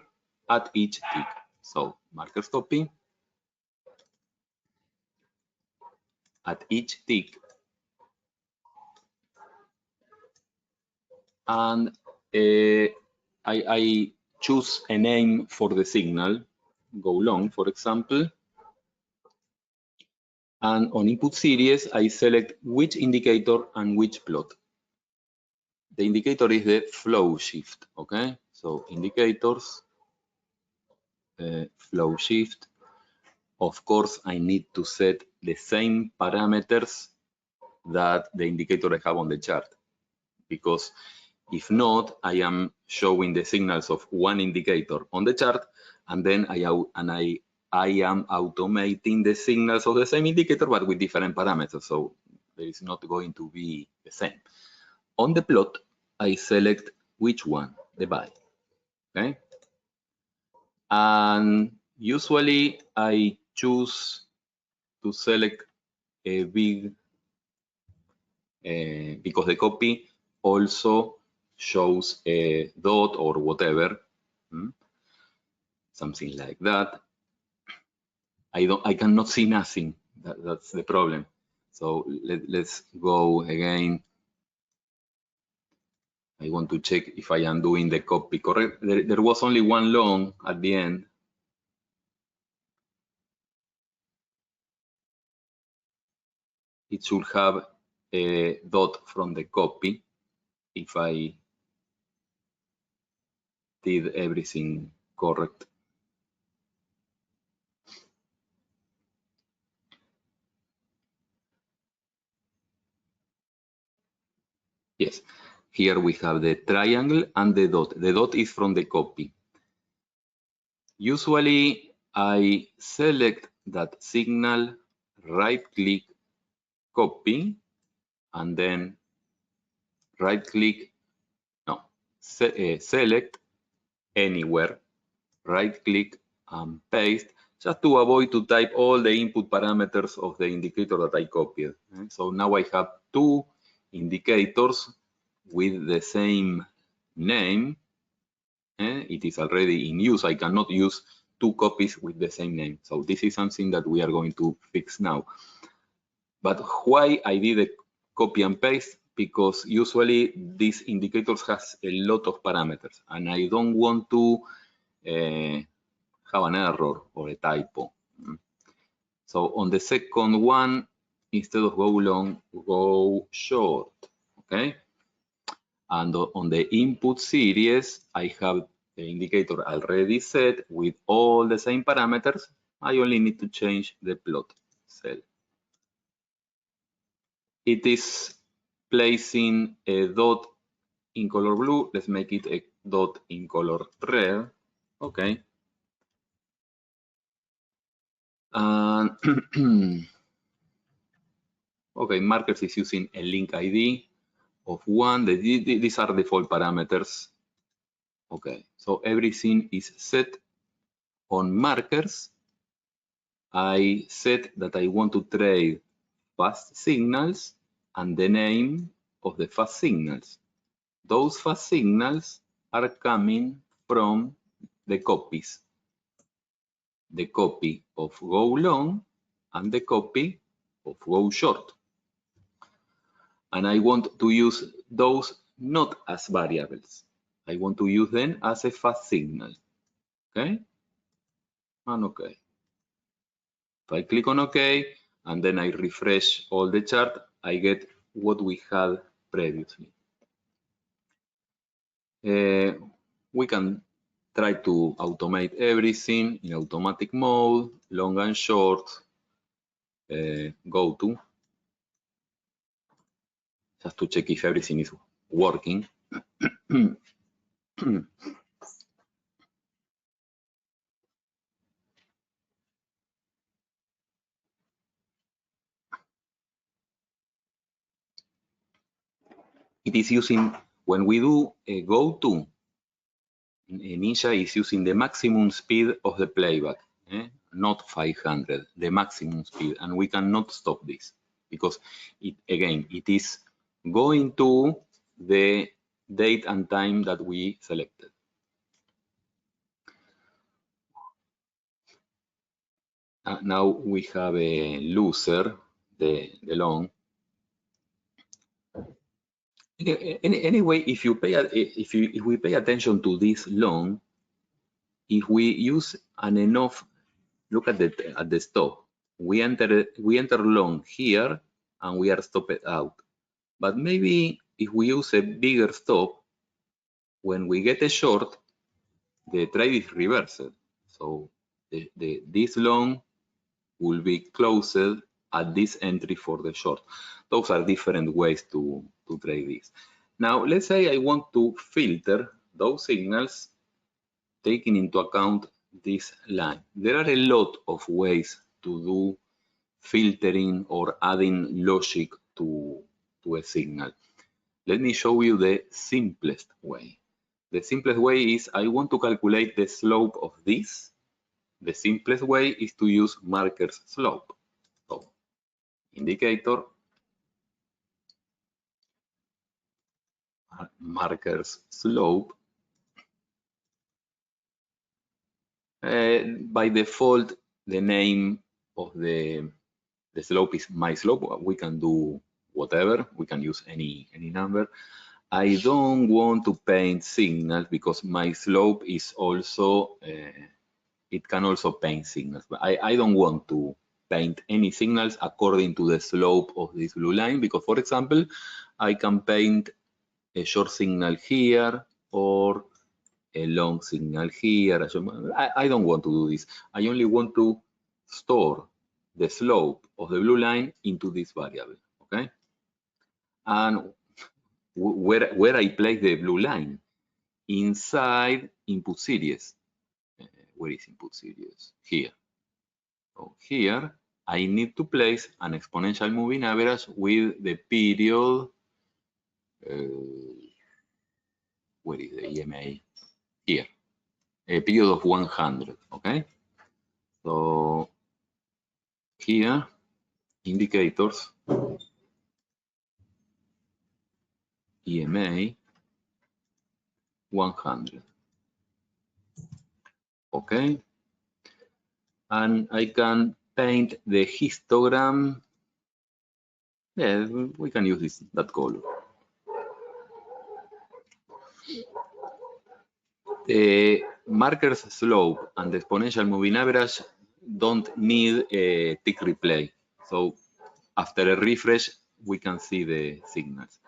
S2: at each tick. So markers copy at each tick. And I choose a name for the signal, go long, for example. And on input series, I select which indicator and which plot. The indicator is the flow shift, okay? So indicators, flow shift. Of course, I need to set the same parameters that the indicator I have on the chart, because if not, I am showing the signals of one indicator on the chart, and then I am automating the signals of the same indicator, but with different parameters. So there is not going to be the same. On the plot, I select which one, the buy, okay? And usually I choose to select a big, because the copy also shows a dot or whatever, something like that. I cannot see nothing. That's the problem. So let's go again. I want to check if I am doing the copy correct. There was only one long at the end. It should have a dot from the copy if I did everything correct. Yes. Here we have the triangle and the dot. The dot is from the copy. Usually I select that signal, right-click, copy, and then right-click, no, select anywhere, right-click and paste, just to avoid to type all the input parameters of the indicator that I copied. So now I have two indicators with the same name. It is already in use. I cannot use two copies with the same name. So this is something that we are going to fix now. But why I did a copy and paste? Because usually these indicators has a lot of parameters and I don't want to have an error or a typo. So on the second one, instead of go long, go short, okay? And on the input series, I have the indicator already set with all the same parameters. I only need to change the plot cell. It is placing a dot in color blue. Let's make it a dot in color red. Okay. And okay, markers is using a link ID of 1. These are default parameters. Okay, so everything is set. On markers, I said that I want to trade fast signals and the name of the fast signals. Those fast signals are coming from the copies. The copy of go long and the copy of go short. And I want to use those not as variables. I want to use them as a fast signal. Okay? And okay. If I click on OK, and then I refresh all the chart, I get what we had previously. We can try to automate everything in automatic mode, long and short, go to, just to check if everything is working. It is using, when we do a go to, Ninja is using the maximum speed of the playback, not 500, the maximum speed, and we cannot stop this because it is going to the date and time that we selected. Now we have a loser, the long. Anyway, if we pay attention to this long, if we use an enough, look at the stop. We enter long here and we are stopped out. But maybe if we use a bigger stop, when we get a short, the trade is reversed. So this long will be closed at this entry for the short. Those are different ways to trade this. Now, let's say I want to filter those signals taking into account this line. There are a lot of ways to do filtering or adding logic to a signal. Let me show you the simplest way. The simplest way is I want to calculate the slope of this. The simplest way is to use marker's slope. So, indicator, marker's slope. By default, the name of the slope is my slope. We can do whatever. We can use any number. I don't want to paint signals because my slope is also, it can also paint signals. But I don't want to paint any signals according to the slope of this blue line because, for example, I can paint a short signal here or a long signal here. I don't want to do this. I only want to store the slope of the blue line into this variable, okay? And where I place the blue line inside input series. Where is input series? Here. So here I need to place an exponential moving average with the period. Where is the EMA? Here. A period of 100. Okay. So here, indicators, EMA 100. Okay. And I can paint the histogram. Yeah, we can use that color. The marker's slope and the exponential moving average don't need a tick replay. So after a refresh, we can see the signals.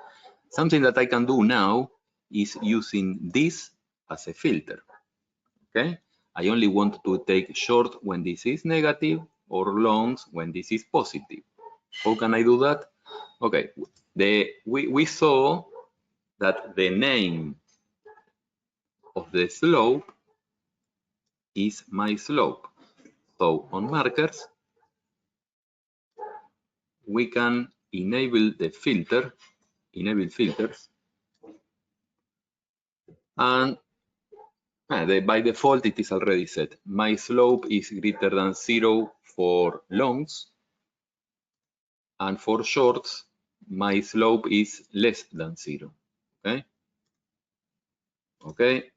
S2: Something that I can do now is using this as a filter. Okay, I only want to take short when this is negative or longs when this is positive. How can I do that? Okay, we saw that the name of the slope is my slope. So on markers, we can enable the filter, enable filters, and by default it is already set. My slope is greater than 0 for longs, and for shorts, my slope is less than 0. Okay. Okay.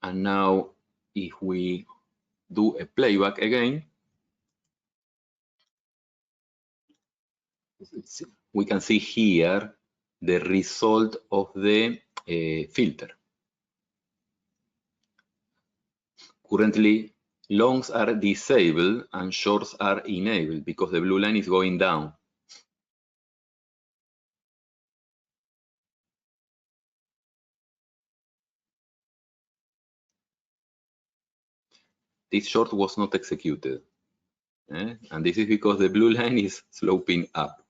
S2: And now, if we do a playback again, we can see here the result of the filter. Currently, longs are disabled and shorts are enabled because the blue line is going down. This short was not executed. And this is because the blue line is sloping up.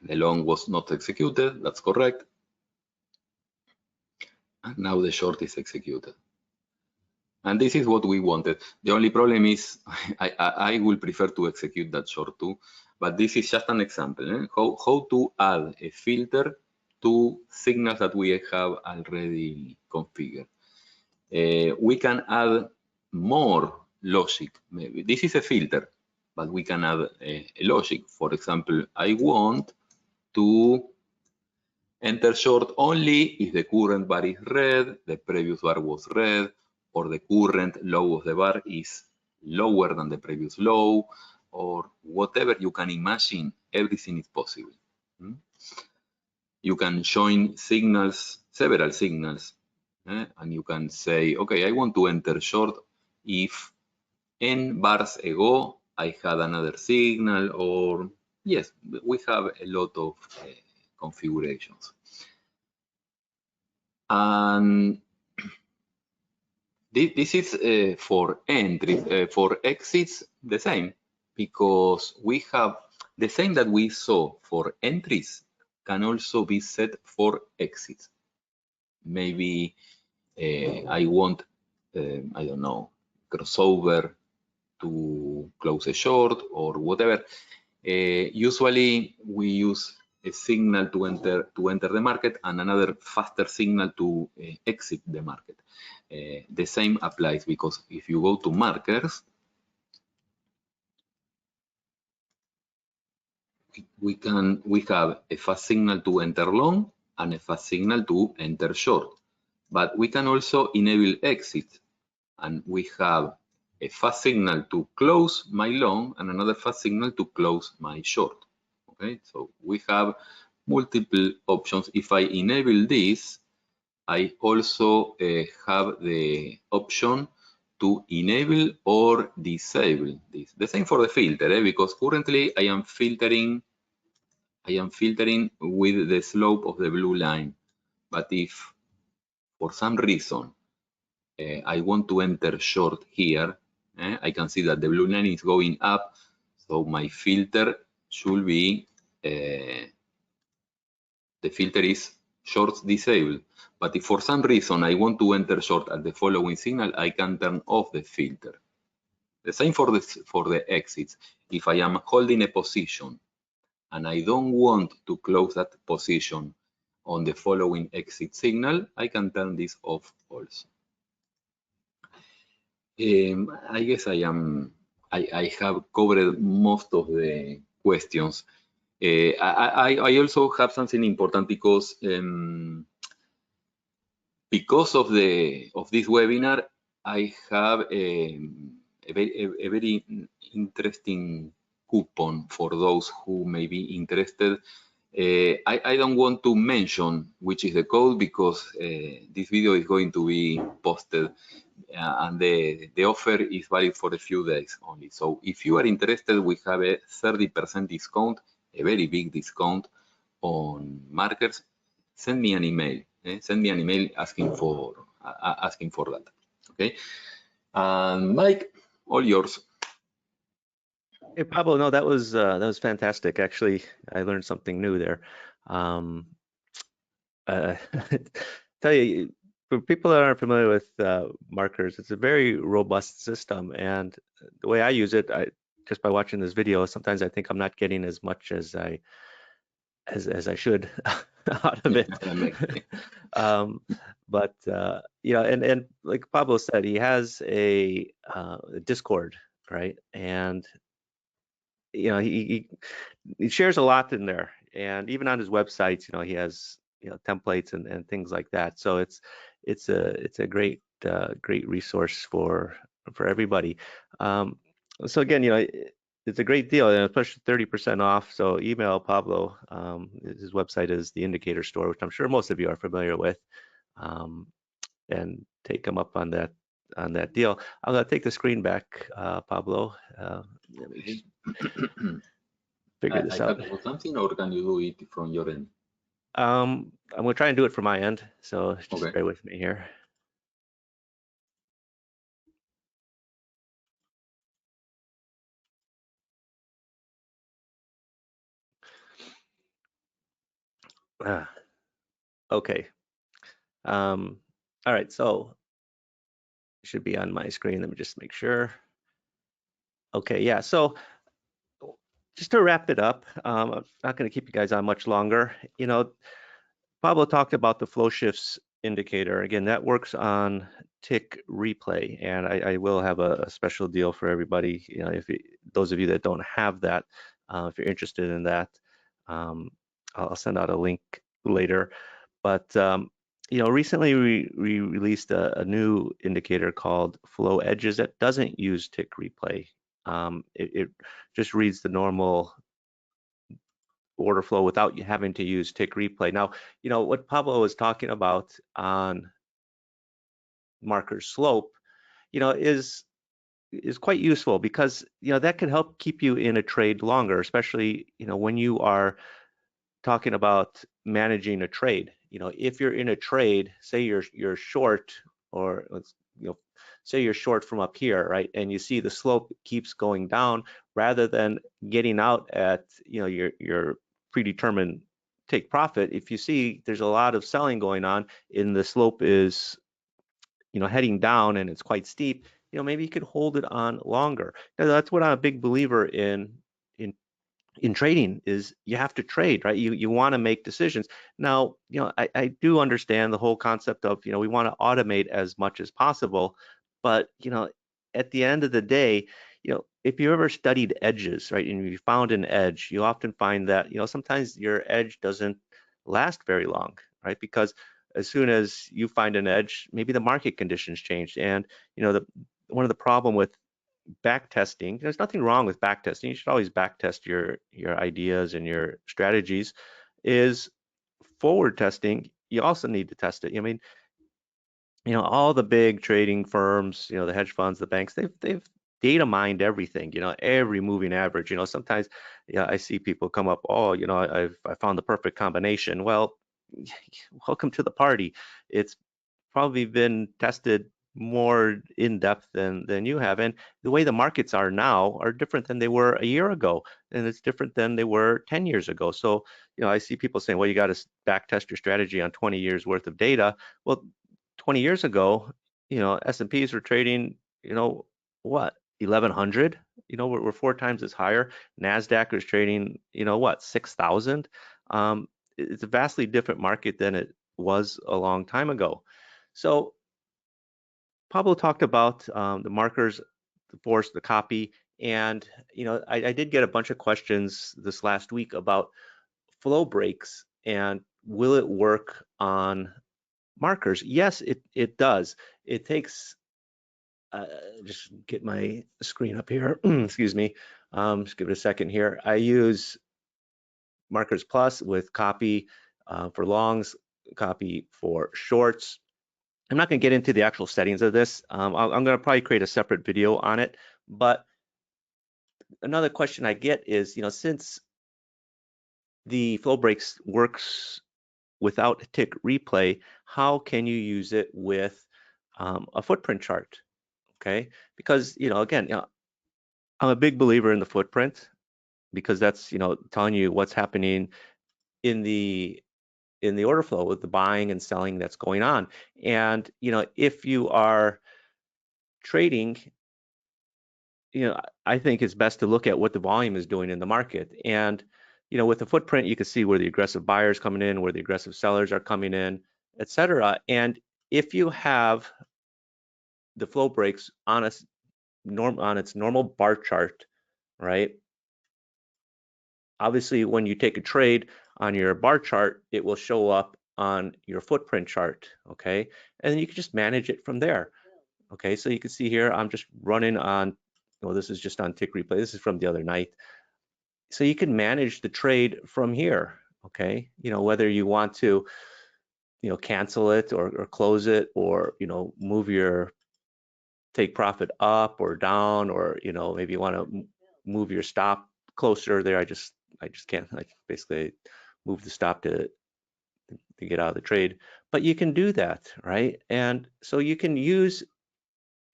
S2: The long was not executed, that's correct. And now the short is executed. And this is what we wanted. The only problem is I will prefer to execute that short too, but this is just an example. How to add a filter to signals that we have already configured. We can add more logic. Maybe this is a filter, but we can add a logic. For example, I want to enter short only if the current bar is red, the previous bar was red, or the current low of the bar is lower than the previous low, or whatever you can imagine, everything is possible. You can join signals, several signals, and you can say, okay, I want to enter short if n bars ago I had another signal, or yes, we have a lot of configurations. And this is for entries. For exits, the same, because we have the same that we saw for entries can also be set for exits. Maybe I want, I don't know, crossover to close a short or whatever. Usually we use a signal to enter the market and another faster signal to exit the market. The same applies, because if you go to markers, we have a fast signal to enter long and a fast signal to enter short, but we can also enable exit, and we have a fast signal to close my long and another fast signal to close my short. Okay, so we have multiple options. If I enable this, I also have the option to enable or disable this. The same for the filter, because currently I am filtering I am filtering with the slope of the blue line. But if for some reason I want to enter short here, I can see that the blue line is going up, so my filter should be, the filter is shorts disabled. But if for some reason I want to enter short at the following signal, I can turn off the filter. The same for the exits. If I am holding a position and I don't want to close that position on the following exit signal, I can turn this off also. I guess I have covered most of the questions. I also have something important because of this webinar, I have a very interesting coupon for those who may be interested. I don't want to mention which is the code because this video is going to be posted and the offer is valid for a few days only. So if you are interested, we have a 30% discount, a very big discount on markers. Send me an email. Send me an email asking for that. Okay. And Mike, all yours.
S1: Hey Pablo, no, that was fantastic. Actually, I learned something new there. Um, uh, tell you, for people that aren't familiar with markers, it's a very robust system, and the way I use it, just by watching this video, sometimes I think I'm not getting as much as I should out of it. um, but you know, and like Pablo said, he has a Discord, right? And you know, he shares a lot in there, and even on his websites, you know, he has templates and things like that. So it's a great great resource for everybody. Um, so again, you know, it's a great deal, and especially 30% off. So email Pablo. His website is the Indicator Store, which I'm sure most of you are familiar with, and take him up on that deal. I'm gonna take the screen back, Pablo. Let me just figure
S2: I
S1: this
S2: have
S1: out.
S2: to do something, or can you do it from your end?
S1: I'm gonna try and do it from my end, so just
S2: Okay.
S1: bear with me here. Ah, okay. All right, so it should be on my screen. Let me just make sure. Okay, yeah. So just to wrap it up, I'm not going to keep you guys on much longer. You know, Pablo talked about the flow shifts indicator. Again, that works on tick replay, and I will have a special deal for everybody. You know, those of you that don't have that, if you're interested in that, um, I'll send out a link later. But you know, recently we released a new indicator called Flow Edges that doesn't use tick replay. It just reads the normal order flow without you having to use tick replay. Now, you know, what Pablo was talking about on marker slope, you know, is quite useful because, you know, that can help keep you in a trade longer, especially, you know, when you are talking about managing a trade. You know, if you're in a trade, say you're short, or let's, you know, say you're short from up here, right? And you see the slope keeps going down, rather than getting out at, you know, your predetermined take profit. If you see there's a lot of selling going on and the slope is, you know, heading down and it's quite steep, you know, maybe you could hold it on longer. Now, that's what I'm a big believer in in trading, is you have to trade, right? You want to make decisions. Now, you know, I do understand the whole concept of, you know, we want to automate as much as possible, but, you know, at the end of the day, you know, if you ever studied edges, right, and you found an edge, you often find that, you know, sometimes your edge doesn't last very long, right? Because as soon as you find an edge, maybe the market conditions changed. And, you know, one of the problem with back testing, there's nothing wrong with back testing. You should always back test your ideas and your strategies. Is forward testing, you also need to test it. I mean, you know, all the big trading firms, you know, the hedge funds, the banks, they've data mined everything, every moving average. Sometimes, yeah, I see people come up, oh, I found the perfect combination. Well, welcome to the party. It's probably been tested more in depth than you have. And the way the markets are now are different than they were a year ago, and it's different than they were 10 years ago. So, I see people saying, well, you got to back test your strategy on 20 years worth of data. Well, 20 years ago, S&Ps were trading, what, 1100? We're four times as higher. NASDAQ was trading, what, 6,000? It's a vastly different market than it was a long time ago. So Pablo talked about the markers, the force, the copy, and I did get a bunch of questions this last week about flow breaks and will it work on markers? Yes, it does. It takes just get my screen up here. Excuse me. Just give it a second here. I use Markers Plus with copy for longs, copy for shorts. I'm not going to get into the actual settings of this. I'm going to probably create a separate video on it. But another question I get is, since the flow breaks works without tick replay, how can you use it with a footprint chart? Okay, because again, I'm a big believer in the footprint because that's telling you what's happening in the order flow with the buying and selling that's going on. And if you are trading, I think it's best to look at what the volume is doing in the market. And with the footprint, you can see where the aggressive buyers coming in, where the aggressive sellers are coming in, etc. And if you have the flow breaks on its normal bar chart, right? Obviously, when you take a trade on your bar chart, it will show up on your footprint chart, okay? And then you can just manage it from there. Okay, so you can see here, I'm just running on, well, this is just on tick replay. This is from the other night. So you can manage the trade from here, okay? Whether you want to, cancel it or close it or, move your take profit up or down, or, maybe you want to move your stop closer there. I just can't, basically move the stop to get out of the trade. But you can do that, right? And so you can use,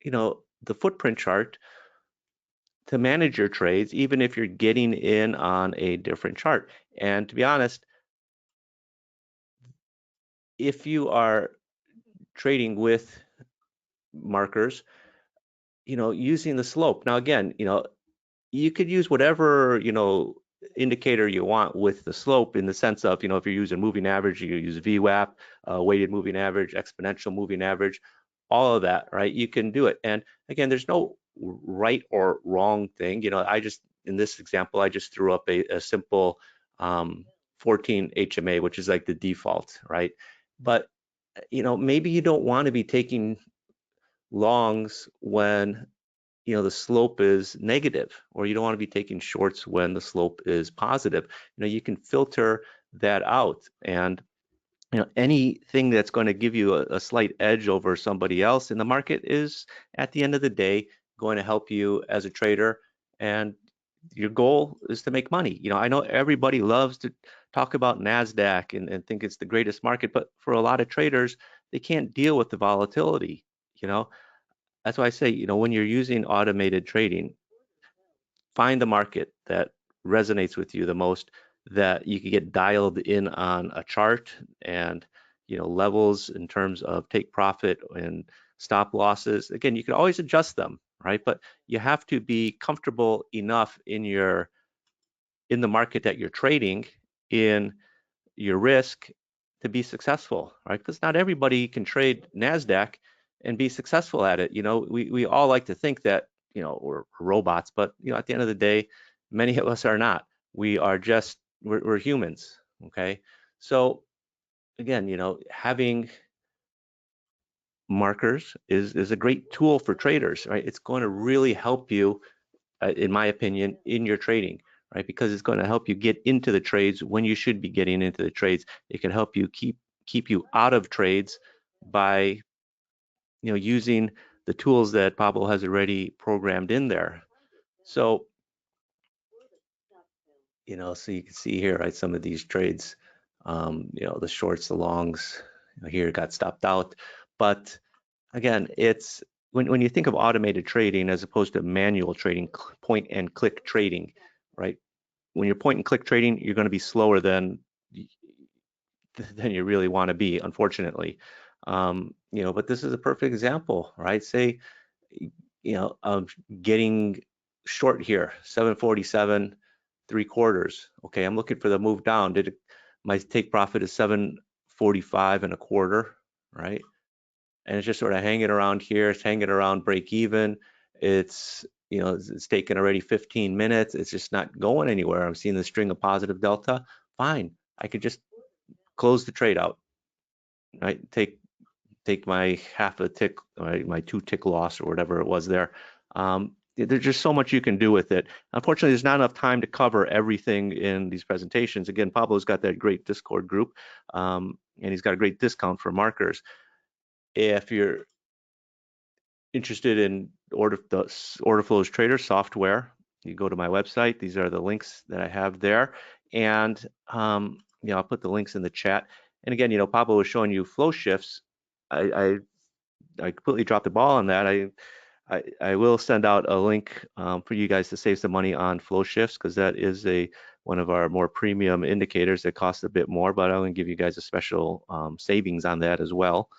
S1: the footprint chart to manage your trades, even if you're getting in on a different chart. And to be honest, if you are trading with markers, using the slope. Now, again, you could use whatever, indicator you want with the slope, in the sense of, if you're using moving average, you use VWAP, weighted moving average, exponential moving average, all of that, right? You can do it. And again, there's no right or wrong thing. In this example, I just threw up a simple 14 HMA, which is like the default, right? But, maybe you don't want to be taking longs when the slope is negative, or you don't want to be taking shorts when the slope is positive. You can filter that out. And anything that's going to give you a slight edge over somebody else in the market is, at the end of the day, going to help you as a trader. And your goal is to make money. I know everybody loves to talk about NASDAQ and think it's the greatest market, but for a lot of traders, they can't deal with the volatility. That's why I say, when you're using automated trading, find the market that resonates with you the most, that you can get dialed in on a chart, and levels in terms of take profit and stop losses. Again, you can always adjust them, right? But you have to be comfortable enough in the market that you're trading in, your risk, to be successful, right? Because not everybody can trade NASDAQ and be successful at it. We all like to think that, we're robots, but, at the end of the day, many of us are not. We are just, we're humans, okay? So again, having markers is a great tool for traders, right? It's going to really help you, in my opinion, in your trading, right? Because it's going to help you get into the trades when you should be getting into the trades. It can help you keep you out of trades by using the tools that Pablo has already programmed in there. So, so you can see here, right, some of these trades, the shorts, the longs, here got stopped out. But again, it's when you think of automated trading as opposed to manual trading, point and click trading, right? When you're point and click trading, you're going to be slower than you really want to be, unfortunately. But this is a perfect example, right? Say, of getting short here, 747, 3/4. Okay, I'm looking for the move down. My take profit is 745 1/4, right? And it's just sort of hanging around here. It's hanging around break even. It's taken already 15 minutes. It's just not going anywhere. I'm seeing the string of positive delta. Fine, I could just close the trade out, right? Take my half a tick, my 2 tick loss or whatever it was there. There's just so much you can do with it. Unfortunately, there's not enough time to cover everything in these presentations. Again, Pablo's got that great Discord group, and he's got a great discount for markers. If you're interested in Orderflows Trader software, you go to my website. These are the links that I have there, and I'll put the links in the chat. And again, Pablo was showing you flow shifts. I completely dropped the ball on that. I will send out a link for you guys to save some money on flow shifts, because that is one of our more premium indicators that costs a bit more, but I'm going to give you guys a special savings on that as well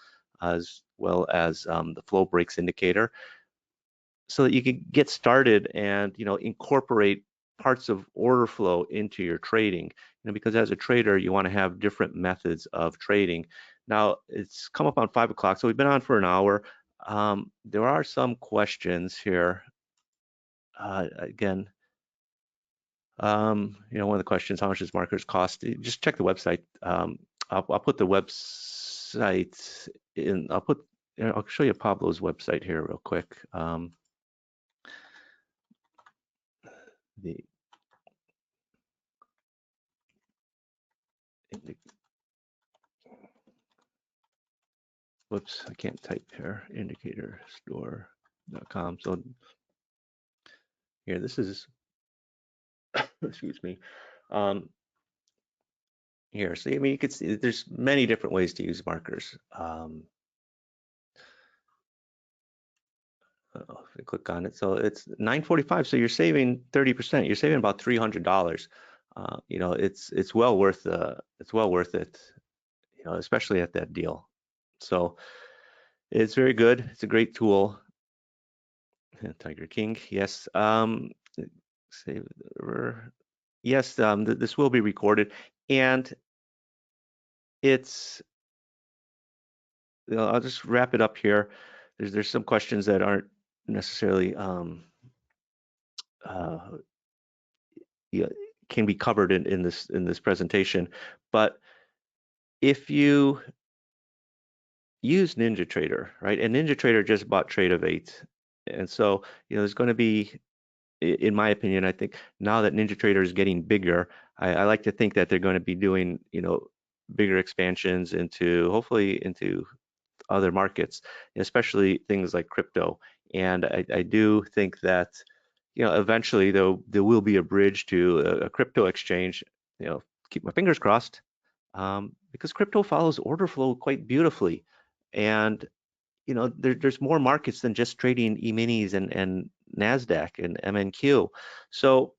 S1: as the flow breaks indicator, so that you can get started and incorporate parts of order flow into your trading. Because as a trader, you want to have different methods of trading. Now it's come up on 5 o'clock, so we've been on for an hour. There are some questions here. Again, one of the questions: how much does markers cost? Just check the website. I'll put the website in. I'll show you Pablo's website here real quick. Whoops, I can't type here. Indicatorstore.com. So here, this is, excuse me. Here, so I mean, you could see there's many different ways to use markers. If I click on it, so it's $9.45. So you're saving 30%. You're saving about $300. It's well worth it. Especially at that deal. So it's very good. It's a great tool. Tiger King, yes. Save. Yes, this will be recorded, and it's. I'll just wrap it up here. There's some questions that aren't necessarily can be covered in this presentation, but if you use NinjaTrader, right? And NinjaTrader just bought Trade of 8, and so there's going to be, in my opinion, I think now that NinjaTrader is getting bigger, I like to think that they're going to be doing bigger expansions hopefully into other markets, especially things like crypto. And I do think that eventually there will be a bridge to a crypto exchange. Keep my fingers crossed, because crypto follows order flow quite beautifully, and there's more markets than just trading E-minis and NASDAQ and MNQ. So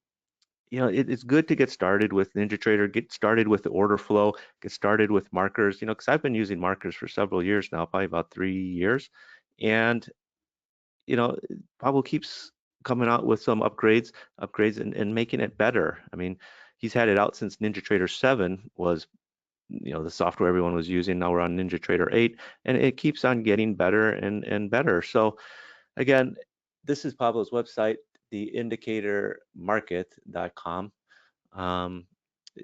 S1: it's good to get started with NinjaTrader, get started with the order flow, get started with markers, because I've been using markers for several years now, probably about 3 years. And, Pablo keeps coming out with some upgrades and making it better. I mean, he's had it out since NinjaTrader 7 was, the software everyone was using. Now we're on NinjaTrader 8, and it keeps on getting better and better. So again, this is Pablo's website, theindicatormarket.com.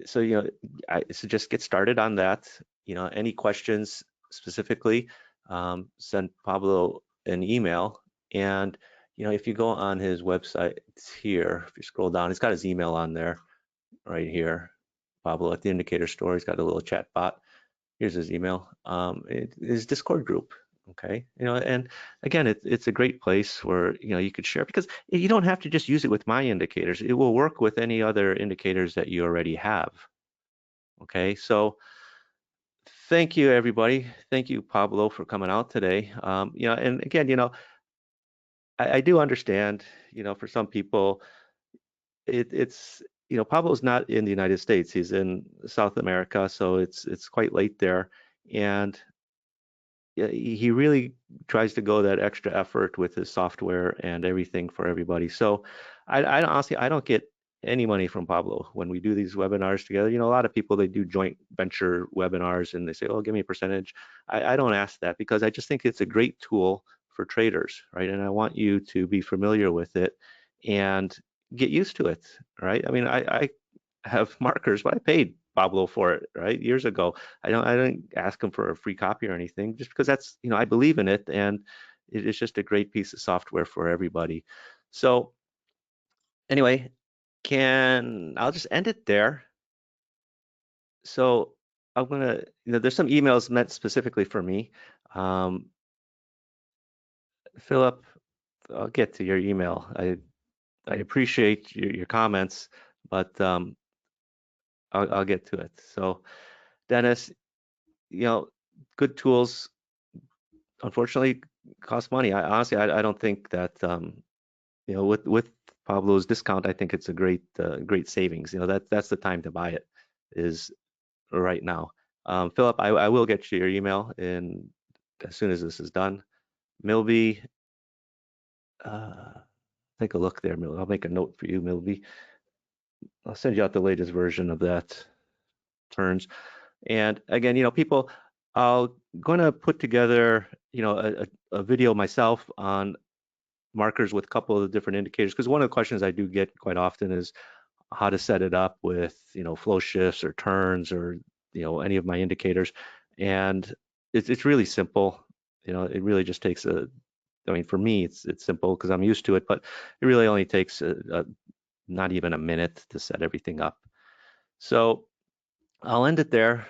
S1: So I suggest get started on that. Any questions specifically, send Pablo an email. And if you go on his website here, if you scroll down, he's got his email on there right here. Pablo at the Indicator Store. He's got a little chat bot. Here's his email. His Discord group. Okay, and again, it's a great place where you could share, because you don't have to just use it with my indicators. It will work with any other indicators that you already have. Okay, so thank you, everybody. Thank you, Pablo, for coming out today. And again, I do understand, for some people, it's Pablo's not in the United States. He's in South America, so it's quite late there, and yeah, he really tries to go that extra effort with his software and everything for everybody. So I honestly, I don't get any money from Pablo when we do these webinars together. A lot of people, they do joint venture webinars and they say, oh, give me a percentage. I don't ask that, because I just think it's a great tool for traders, right? And I want you to be familiar with it and get used to it, right? I mean, I have markers, but I paid Pablo for it, right, years ago. I don't ask him for a free copy or anything, just because that's, I believe in it, and it is just a great piece of software for everybody. So anyway, I'll just end it there. So I'm gonna, there's some emails meant specifically for me. Philip, I'll get to your email. I appreciate your comments, but I'll get to it. So Dennis, you know, good tools unfortunately cost money. I honestly, I don't think that with Pablo's discount, I think it's a great savings. That's the time to buy it, is right now. Philip, I will get you your email in as soon as this is done. Milby, uh, take a look there, Milby. I'll make a note for you, Milby. I'll send you out the latest version of that turns. And again, people, I'm going to put together, a video myself on markers with a couple of the different indicators, because one of the questions I do get quite often is how to set it up with, flow shifts or turns, or, any of my indicators. And it's really simple. It really just takes I mean, for me, it's simple because I'm used to it, but it really only takes not even a minute to set everything up. So I'll end it there.